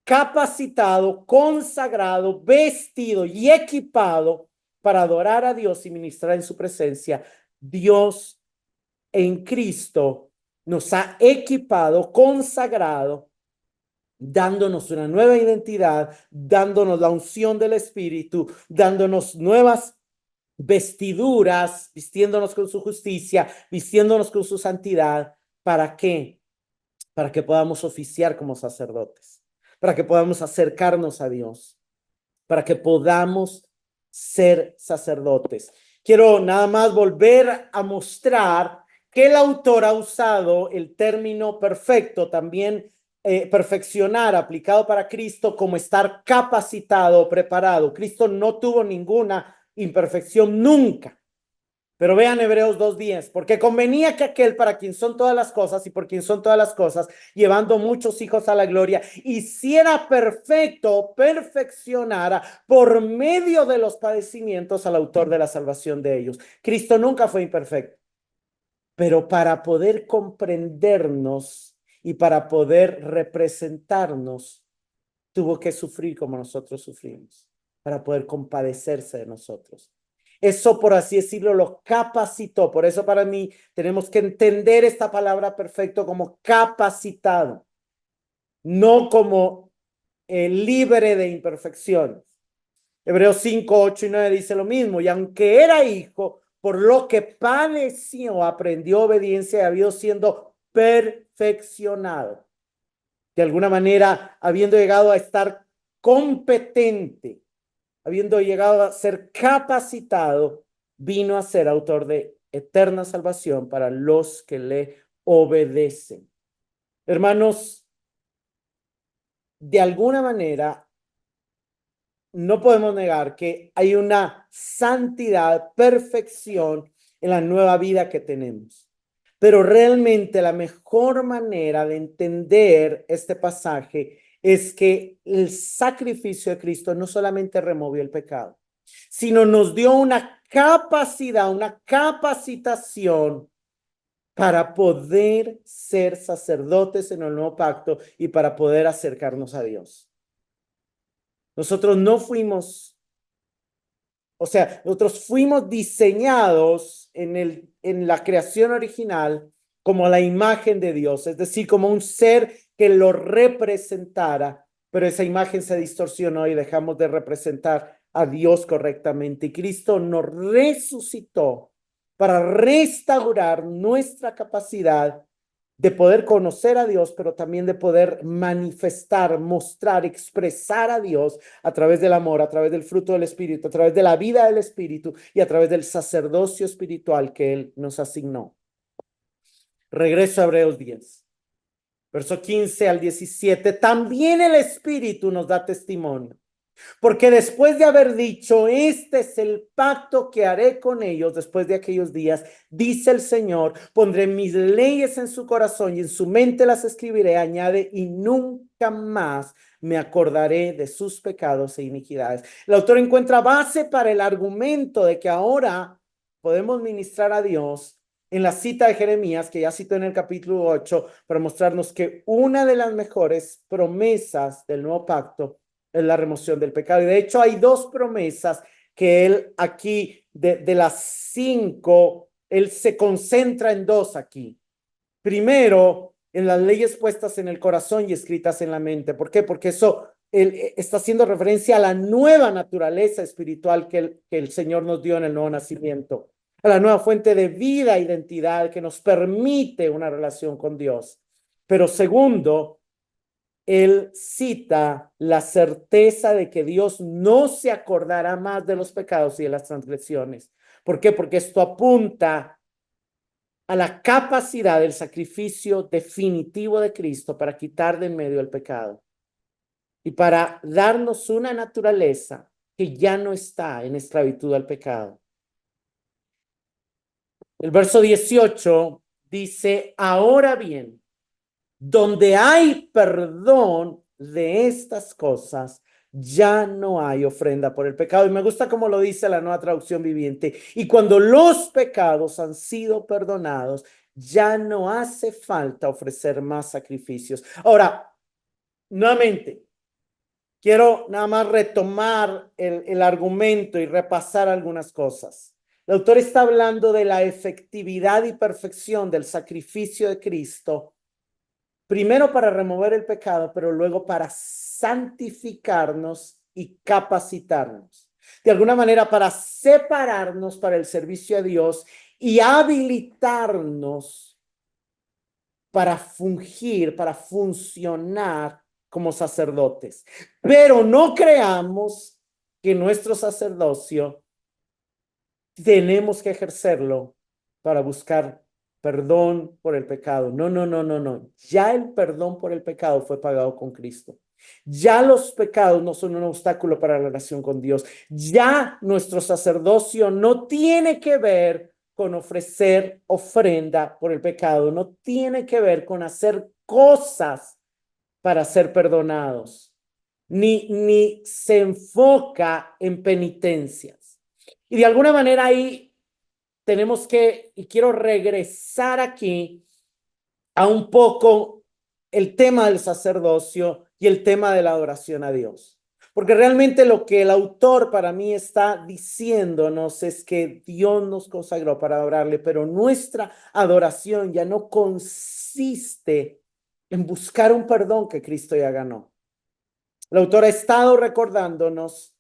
capacitado, consagrado, vestido y equipado para adorar a Dios y ministrar en su presencia, Dios en Cristo nos ha equipado, consagrado, dándonos una nueva identidad, dándonos la unción del Espíritu, dándonos nuevas vestiduras, vistiéndonos con su justicia, vistiéndonos con su santidad. ¿Para qué? Para que podamos oficiar como sacerdotes, para que podamos acercarnos a Dios, para que podamos ser sacerdotes. Quiero nada más volver a mostrar que el autor ha usado el término perfecto, también perfeccionar, aplicado para Cristo, como estar capacitado, preparado. Cristo no tuvo ninguna imperfección nunca. Pero vean Hebreos 2:10, porque convenía que aquel para quien son todas las cosas y por quien son todas las cosas, llevando muchos hijos a la gloria, hiciera perfecto, perfeccionara por medio de los padecimientos al autor de la salvación de ellos. Cristo nunca fue imperfecto, pero para poder comprendernos y para poder representarnos, tuvo que sufrir como nosotros sufrimos, para poder compadecerse de nosotros. Eso, por así decirlo, lo capacitó. Por eso para mí tenemos que entender esta palabra perfecto como capacitado, no como libre de imperfecciones. Hebreos 5, 8 y 9 dice lo mismo. Y aunque era hijo, por lo que padeció, aprendió obediencia y ha habido siendo perfeccionado. De alguna manera, habiendo llegado a estar competente, habiendo llegado a ser capacitado, vino a ser autor de eterna salvación para los que le obedecen. Hermanos, de alguna manera, no podemos negar que hay una santidad, perfección en la nueva vida que tenemos. Pero realmente la mejor manera de entender este pasaje es que el sacrificio de Cristo no solamente removió el pecado, sino nos dio una capacidad, una capacitación para poder ser sacerdotes en el nuevo pacto y para poder acercarnos a Dios. Nosotros no fuimos, o sea, nosotros fuimos diseñados en la creación original como la imagen de Dios, es decir, como un ser que lo representara, pero esa imagen se distorsionó y dejamos de representar a Dios correctamente. Y Cristo nos resucitó para restaurar nuestra capacidad de poder conocer a Dios, pero también de poder manifestar, mostrar, expresar a Dios a través del amor, a través del fruto del Espíritu, a través de la vida del Espíritu y a través del sacerdocio espiritual que Él nos asignó. Regreso a Hebreos 10, verso 15 al 17. También el Espíritu nos da testimonio. Porque después de haber dicho, este es el pacto que haré con ellos después de aquellos días, dice el Señor, pondré mis leyes en su corazón y en su mente las escribiré, añade, y nunca más me acordaré de sus pecados e iniquidades. El autor encuentra base para el argumento de que ahora podemos ministrar a Dios en la cita de Jeremías, que ya citó en el capítulo 8, para mostrarnos que una de las mejores promesas del nuevo pacto es la remoción del pecado. Y de hecho hay dos promesas que él aquí, de las 5, él se concentra en dos aquí. Primero, en las leyes puestas en el corazón y escritas en la mente. ¿Por qué? Porque eso él está haciendo referencia a la nueva naturaleza espiritual que el Señor nos dio en el nuevo nacimiento, a la nueva fuente de vida, identidad que nos permite una relación con Dios. Pero segundo, él cita la certeza de que Dios no se acordará más de los pecados y de las transgresiones. ¿Por qué? Porque esto apunta a la capacidad del sacrificio definitivo de Cristo para quitar de en medio el pecado y para darnos una naturaleza que ya no está en esclavitud al pecado. El verso 18 dice, ahora bien, donde hay perdón de estas cosas, ya no hay ofrenda por el pecado. Y me gusta como lo dice la Nueva Traducción Viviente. Y cuando los pecados han sido perdonados, ya no hace falta ofrecer más sacrificios. Ahora, nuevamente, quiero nada más retomar el argumento y repasar algunas cosas. El autor está hablando de la efectividad y perfección del sacrificio de Cristo, primero para remover el pecado, pero luego para santificarnos y capacitarnos. De alguna manera para separarnos para el servicio a Dios y habilitarnos para fungir, para funcionar como sacerdotes. Pero no creamos que nuestro sacerdocio tenemos que ejercerlo para buscar perdón por el pecado. No, no, no, no, no. Ya el perdón por el pecado fue pagado con Cristo. Ya los pecados no son un obstáculo para la relación con Dios. Ya nuestro sacerdocio no tiene que ver con ofrecer ofrenda por el pecado. No tiene que ver con hacer cosas para ser perdonados. Ni se enfoca en penitencias. Y de alguna manera ahí tenemos que, y quiero regresar aquí a un poco el tema del sacerdocio y el tema de la adoración a Dios. Porque realmente lo que el autor para mí está diciéndonos es que Dios nos consagró para adorarle, pero nuestra adoración ya no consiste en buscar un perdón que Cristo ya ganó. El autor ha estado recordándonos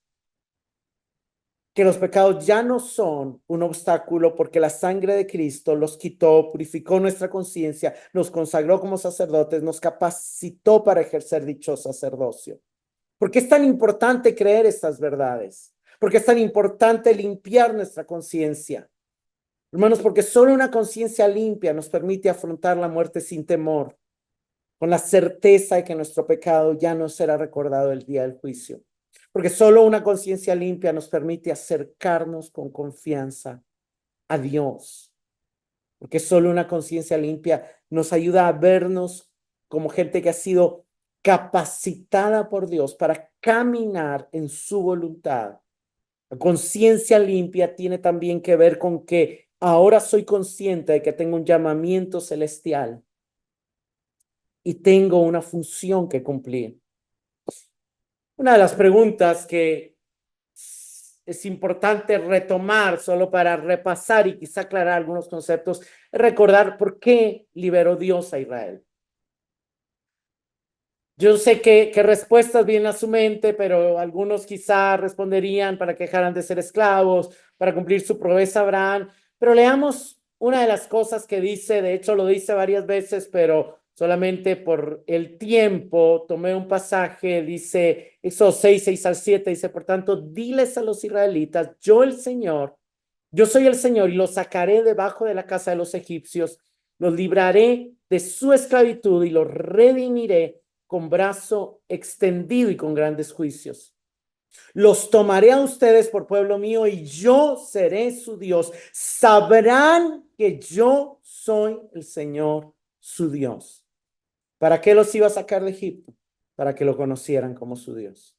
que los pecados ya no son un obstáculo porque la sangre de Cristo los quitó, purificó nuestra conciencia, nos consagró como sacerdotes, nos capacitó para ejercer dicho sacerdocio. ¿Por qué es tan importante creer estas verdades? ¿Por qué es tan importante limpiar nuestra conciencia? Hermanos, porque solo una conciencia limpia nos permite afrontar la muerte sin temor, con la certeza de que nuestro pecado ya no será recordado el día del juicio. Porque solo una conciencia limpia nos permite acercarnos con confianza a Dios. Porque solo una conciencia limpia nos ayuda a vernos como gente que ha sido capacitada por Dios para caminar en su voluntad. La conciencia limpia tiene también que ver con que ahora soy consciente de que tengo un llamamiento celestial y tengo una función que cumplir. Una de las preguntas que es importante retomar solo para repasar y quizá aclarar algunos conceptos, es recordar por qué liberó Dios a Israel. Yo sé que respuestas vienen a su mente, pero algunos quizá responderían para que dejaran de ser esclavos, para cumplir su promesa a Abraham. Pero leamos una de las cosas que dice, de hecho lo dice varias veces, pero solamente por el tiempo tomé un pasaje, dice Éxodo 6:6-7, dice, por tanto, diles a los israelitas, yo el Señor, yo soy el Señor y los sacaré debajo de la casa de los egipcios, los libraré de su esclavitud y los redimiré con brazo extendido y con grandes juicios. Los tomaré a ustedes por pueblo mío y yo seré su Dios. Sabrán que yo soy el Señor, su Dios. ¿Para qué los iba a sacar de Egipto? Para que lo conocieran como su Dios.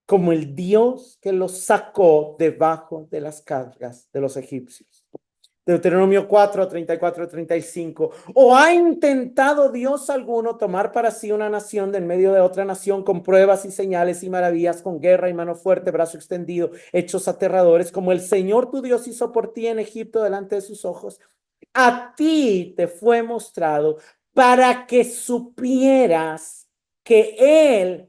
Como el Dios que los sacó debajo de las cargas de los egipcios. Deuteronomio 4, 34, 35. ¿O ha intentado Dios alguno tomar para sí una nación de en medio de otra nación con pruebas y señales y maravillas, con guerra y mano fuerte, brazo extendido, hechos aterradores, como el Señor tu Dios hizo por ti en Egipto delante de sus ojos? A ti te fue mostrado para que supieras que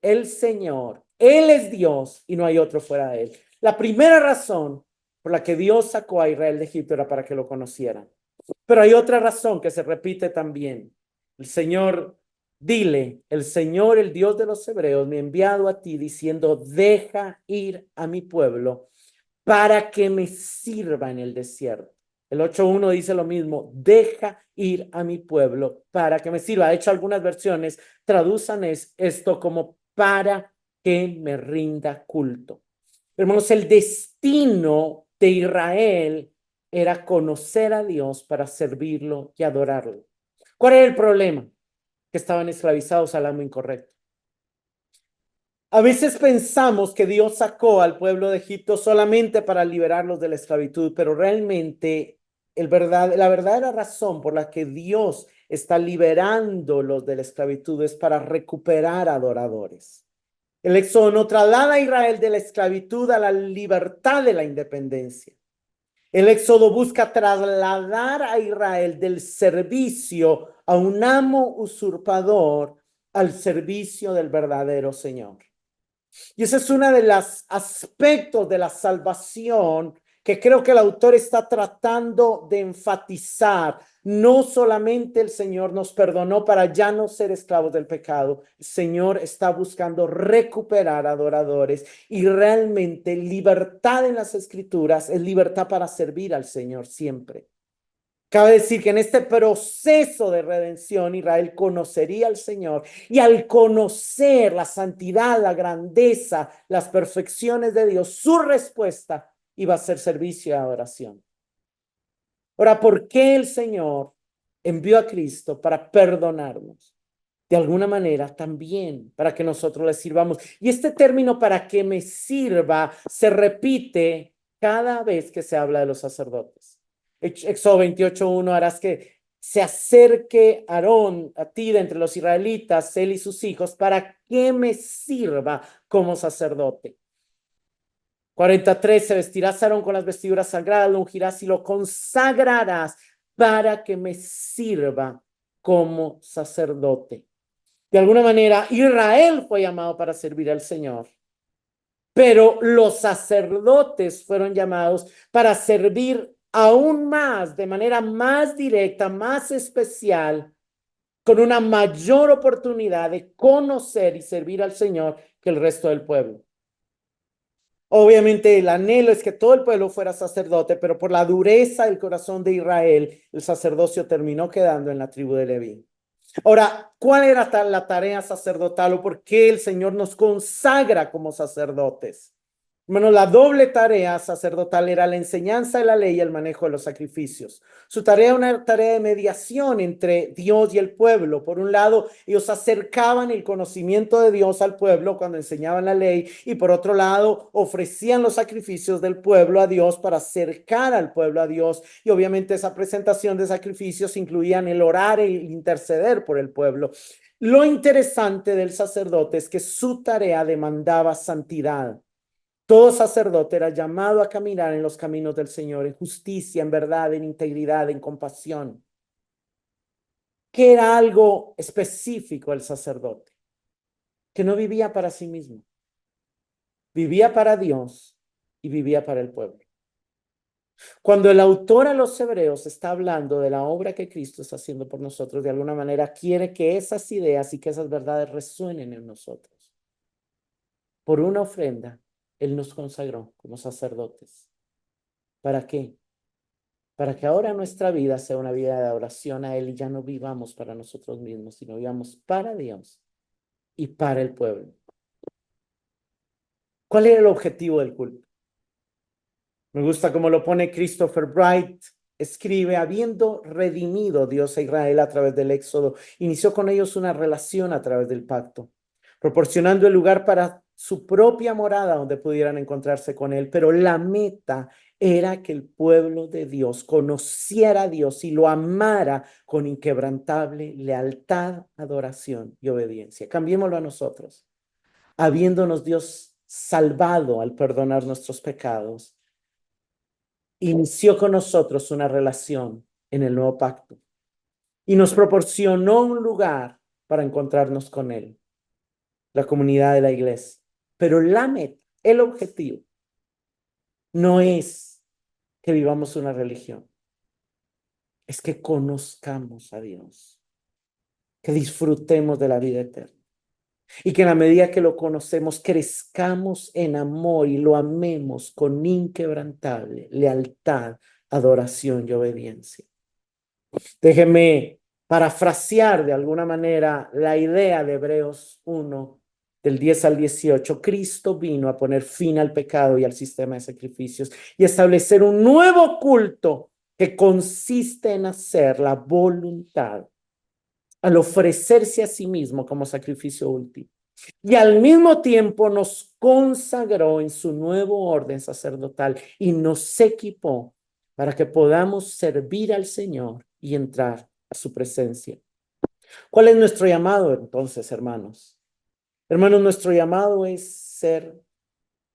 el Señor, Él es Dios y no hay otro fuera de Él. La primera razón por la que Dios sacó a Israel de Egipto era para que lo conocieran. Pero hay otra razón que se repite también. El Señor, dile, el Señor, el Dios de los hebreos, me ha enviado a ti diciendo, deja ir a mi pueblo para que me sirva en el desierto. El 8.1 dice lo mismo, deja ir a mi pueblo para que me sirva. De hecho, algunas versiones traduzcan esto como para que me rinda culto. Hermanos, el destino de Israel era conocer a Dios para servirlo y adorarlo. ¿Cuál era el problema? Que estaban esclavizados al amo incorrecto. A veces pensamos que Dios sacó al pueblo de Egipto solamente para liberarlos de la esclavitud, pero realmente la verdadera razón por la que Dios está liberándolos de la esclavitud es para recuperar adoradores. El Éxodo no traslada a Israel de la esclavitud a la libertad de la independencia. El Éxodo busca trasladar a Israel del servicio a un amo usurpador al servicio del verdadero Señor. Y ese es uno de los aspectos de la salvación que creo que el autor está tratando de enfatizar. No solamente el Señor nos perdonó para ya no ser esclavos del pecado, el Señor está buscando recuperar adoradores y realmente libertad en las Escrituras es libertad para servir al Señor siempre. Cabe decir que en este proceso de redención Israel conocería al Señor y al conocer la santidad, la grandeza, las perfecciones de Dios, su respuesta iba a ser servicio y adoración. Ahora, ¿por qué el Señor envió a Cristo para perdonarnos? De alguna manera también para que nosotros le sirvamos. Y este término para que me sirva se repite cada vez que se habla de los sacerdotes. Éxodo 28:1, harás que se acerque Aarón a ti de entre los israelitas, él y sus hijos, para que me sirva como sacerdote. 43, se vestirás Aarón con las vestiduras sagradas, lo ungirás y lo consagrarás para que me sirva como sacerdote. De alguna manera, Israel fue llamado para servir al Señor, pero los sacerdotes fueron llamados para servir aún más, de manera más directa, más especial, con una mayor oportunidad de conocer y servir al Señor que el resto del pueblo. Obviamente el anhelo es que todo el pueblo fuera sacerdote, pero por la dureza del corazón de Israel, el sacerdocio terminó quedando en la tribu de Leví. Ahora, ¿cuál era la tarea sacerdotal o por qué el Señor nos consagra como sacerdotes? Bueno, la doble tarea sacerdotal era la enseñanza de la ley y el manejo de los sacrificios. Su tarea era una tarea de mediación entre Dios y el pueblo. Por un lado, ellos acercaban el conocimiento de Dios al pueblo cuando enseñaban la ley y por otro lado, ofrecían los sacrificios del pueblo a Dios para acercar al pueblo a Dios. Y obviamente esa presentación de sacrificios incluían el orar e interceder por el pueblo. Lo interesante del sacerdote es que su tarea demandaba santidad. Todo sacerdote era llamado a caminar en los caminos del Señor, en justicia, en verdad, en integridad, en compasión. Que era algo específico el sacerdote, que no vivía para sí mismo, vivía para Dios y vivía para el pueblo. Cuando el autor a los hebreos está hablando de la obra que Cristo está haciendo por nosotros, de alguna manera quiere que esas ideas y que esas verdades resuenen en nosotros. Por una ofrenda, Él nos consagró como sacerdotes. ¿Para qué? Para que ahora nuestra vida sea una vida de adoración a Él y ya no vivamos para nosotros mismos, sino vivamos para Dios y para el pueblo. ¿Cuál era el objetivo del culto? Me gusta cómo lo pone Christopher Bright. Escribe, habiendo redimido Dios a Israel a través del Éxodo, inició con ellos una relación a través del pacto, proporcionando el lugar para su propia morada donde pudieran encontrarse con él, pero la meta era que el pueblo de Dios conociera a Dios y lo amara con inquebrantable lealtad, adoración y obediencia. Cambiémoslo a nosotros. Habiéndonos Dios salvado al perdonar nuestros pecados, inició con nosotros una relación en el nuevo pacto y nos proporcionó un lugar para encontrarnos con Él, la comunidad de la iglesia. Pero la meta, el objetivo, no es que vivamos una religión, es que conozcamos a Dios, que disfrutemos de la vida eterna y que en la medida que lo conocemos, crezcamos en amor y lo amemos con inquebrantable lealtad, adoración y obediencia. Déjeme parafrasear de alguna manera la idea de Hebreos 1, del 10 al 18. Cristo vino a poner fin al pecado y al sistema de sacrificios y establecer un nuevo culto que consiste en hacer la voluntad al ofrecerse a sí mismo como sacrificio último. Y al mismo tiempo nos consagró en su nuevo orden sacerdotal y nos equipó para que podamos servir al Señor y entrar a su presencia. ¿Cuál es nuestro llamado entonces, hermanos? Hermanos, nuestro llamado es ser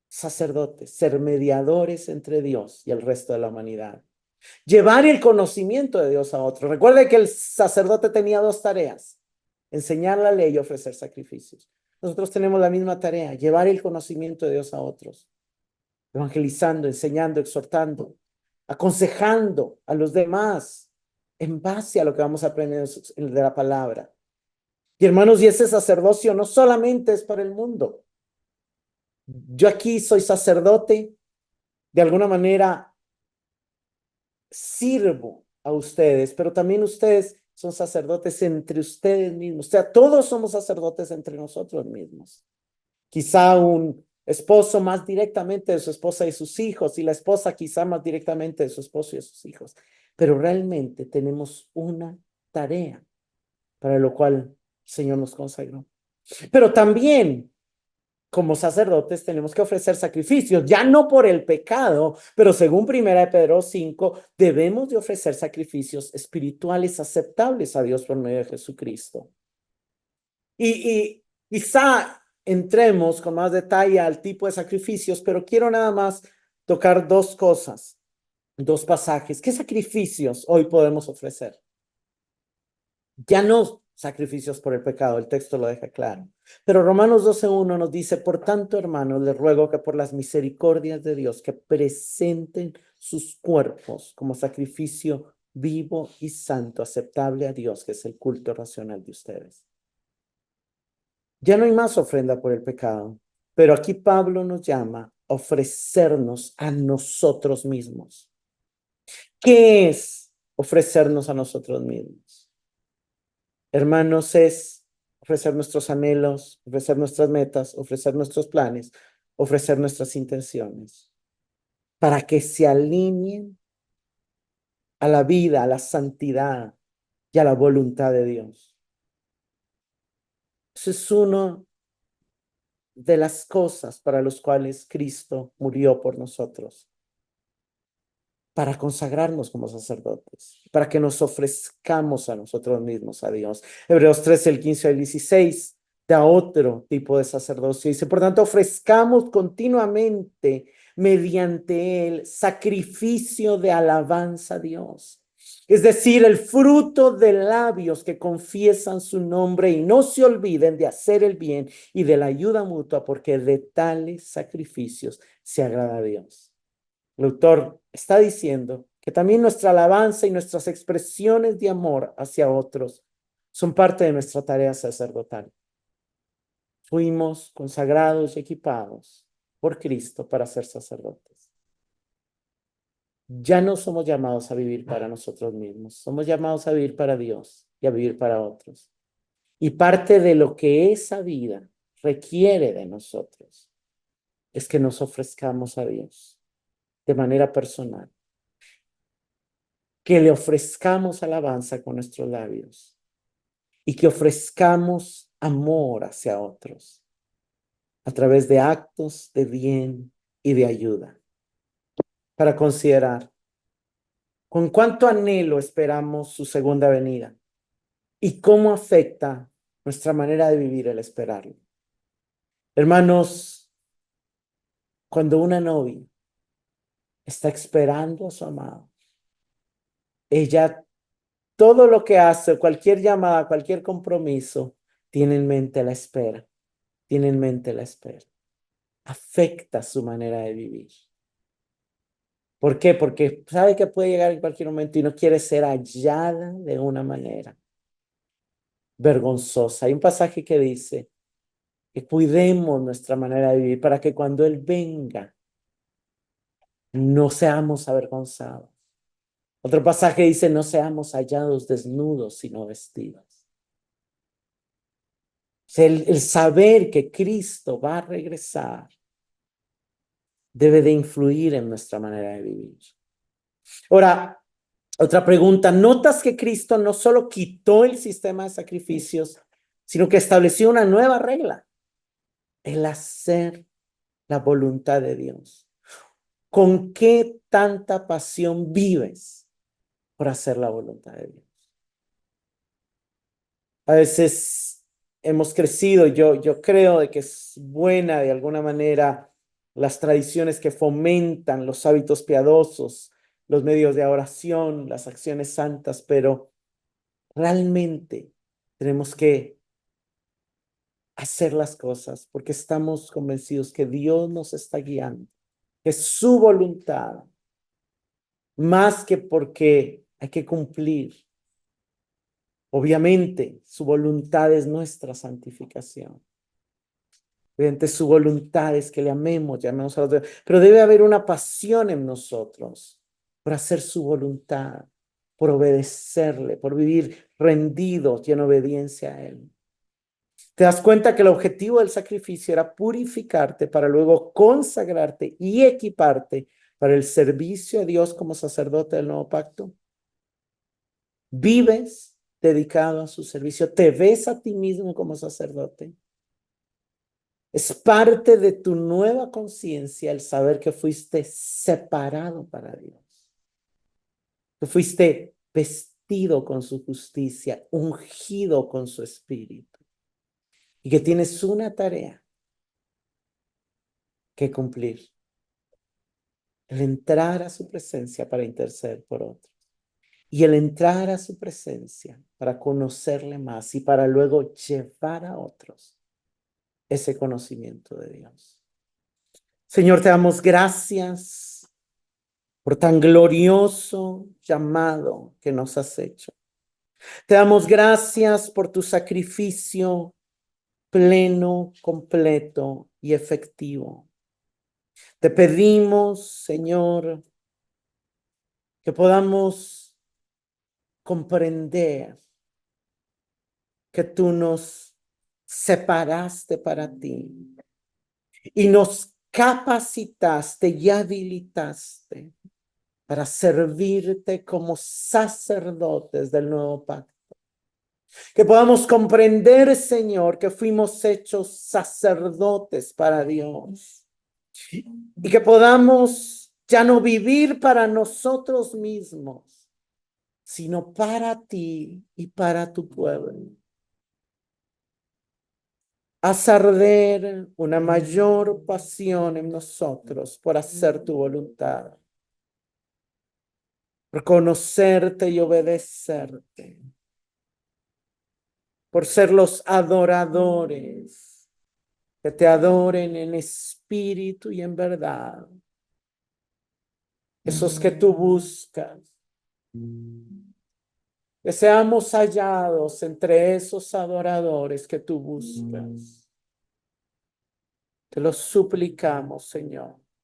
sacerdotes, ser mediadores entre Dios y el resto de la humanidad. Llevar el conocimiento de Dios a otros. Recuerde que el sacerdote tenía dos tareas: enseñar la ley y ofrecer sacrificios. Nosotros tenemos la misma tarea: llevar el conocimiento de Dios a otros, evangelizando, enseñando, exhortando, aconsejando a los demás en base a lo que vamos a aprender de la palabra. Y hermanos, y ese sacerdocio no solamente es para el mundo. Yo aquí soy sacerdote, de alguna manera sirvo a ustedes, pero también ustedes son sacerdotes entre ustedes mismos. O sea, todos somos sacerdotes entre nosotros mismos. Quizá un esposo más directamente de su esposa y sus hijos, y la esposa quizá más directamente de su esposo y de sus hijos. Pero realmente tenemos una tarea para lo cual el Señor nos consagró. Pero también como sacerdotes tenemos que ofrecer sacrificios, ya no por el pecado, pero según 1 Pedro 5, debemos de ofrecer sacrificios espirituales aceptables a Dios por medio de Jesucristo. Y quizá entremos con más detalle al tipo de sacrificios, pero quiero nada más tocar dos cosas, dos pasajes. ¿Qué sacrificios hoy podemos ofrecer? Ya no sacrificios por el pecado, el texto lo deja claro. Pero Romanos 12:1 nos dice: por tanto, hermanos, les ruego que por las misericordias de Dios, que presenten sus cuerpos como sacrificio vivo y santo, aceptable a Dios, que es el culto racional de ustedes. Ya no hay más ofrenda por el pecado, pero aquí Pablo nos llama a ofrecernos a nosotros mismos. ¿Qué es ofrecernos a nosotros mismos? Hermanos, es ofrecer nuestros anhelos, ofrecer nuestras metas, ofrecer nuestros planes, ofrecer nuestras intenciones, para que se alineen a la vida, a la santidad y a la voluntad de Dios. Eso es una de las cosas para las cuales Cristo murió por nosotros, para consagrarnos como sacerdotes, para que nos ofrezcamos a nosotros mismos a Dios. Hebreos 13, el 15 al 16, da otro tipo de sacerdocio. Dice: por tanto, ofrezcamos continuamente mediante él sacrificio de alabanza a Dios. Es decir, el fruto de labios que confiesan su nombre y no se olviden de hacer el bien y de la ayuda mutua, porque de tales sacrificios se agrada a Dios. El autor está diciendo que también nuestra alabanza y nuestras expresiones de amor hacia otros son parte de nuestra tarea sacerdotal. Fuimos consagrados y equipados por Cristo para ser sacerdotes. Ya no somos llamados a vivir para nosotros mismos, somos llamados a vivir para Dios y a vivir para otros. Y parte de lo que esa vida requiere de nosotros es que nos ofrezcamos a Dios de manera personal, que le ofrezcamos alabanza con nuestros labios y que ofrezcamos amor hacia otros. a través de actos de bien y de ayuda, para considerar con cuánto anhelo esperamos su segunda venida y cómo afecta nuestra manera de vivir el esperarlo. Hermanos, cuando una novia está esperando a su amado, ella todo lo que hace, cualquier llamada, cualquier compromiso, tiene en mente la espera, tiene en mente la espera. Afecta su manera de vivir. ¿Por qué? Porque sabe que puede llegar en cualquier momento y no quiere ser hallada de una manera vergonzosa. Hay un pasaje que dice que cuidemos nuestra manera de vivir para que cuando Él venga no seamos avergonzados. Otro pasaje dice, no seamos hallados desnudos, sino vestidos. El saber que Cristo va a regresar debe de influir en nuestra manera de vivir. Ahora, otra pregunta, ¿notas que Cristo no solo quitó el sistema de sacrificios, sino que estableció una nueva regla? El hacer la voluntad de Dios. ¿Con qué tanta pasión vives por hacer la voluntad de Dios? A veces hemos crecido, yo creo de que es buena de alguna manera las tradiciones que fomentan los hábitos piadosos, los medios de oración, las acciones santas, pero realmente tenemos que hacer las cosas porque estamos convencidos que Dios nos está guiando, que es su voluntad, más que porque hay que cumplir. Obviamente, su voluntad es nuestra santificación. Obviamente, su voluntad es que le amemos, llamemos a los demás, pero debe haber una pasión en nosotros por hacer su voluntad, por obedecerle, por vivir rendidos y en obediencia a Él. Te das cuenta que el objetivo del sacrificio era purificarte para luego consagrarte y equiparte para el servicio a Dios como sacerdote del nuevo pacto. Vives dedicado a su servicio, te ves a ti mismo como sacerdote. Es parte de tu nueva conciencia el saber que fuiste separado para Dios, que fuiste vestido con su justicia, ungido con su espíritu y que tienes una tarea que cumplir, el entrar a su presencia para interceder por otros y el entrar a su presencia para conocerle más y para luego llevar a otros ese conocimiento de Dios. Señor, te damos gracias por tan glorioso llamado que nos has hecho. Te damos gracias por tu sacrificio pleno, completo y efectivo. Te pedimos, Señor, que podamos comprender que tú nos separaste para ti y nos capacitaste y habilitaste para servirte como sacerdotes del nuevo pacto. Que podamos comprender, Señor, que fuimos hechos sacerdotes para Dios y que podamos ya no vivir para nosotros mismos, sino para ti y para tu pueblo. Haz arder una mayor pasión en nosotros por hacer tu voluntad, por conocerte y obedecerte, por ser los adoradores que te adoren en espíritu y en verdad, esos que tú buscas, que seamos hallados entre esos adoradores que tú buscas. Te lo suplicamos, Señor.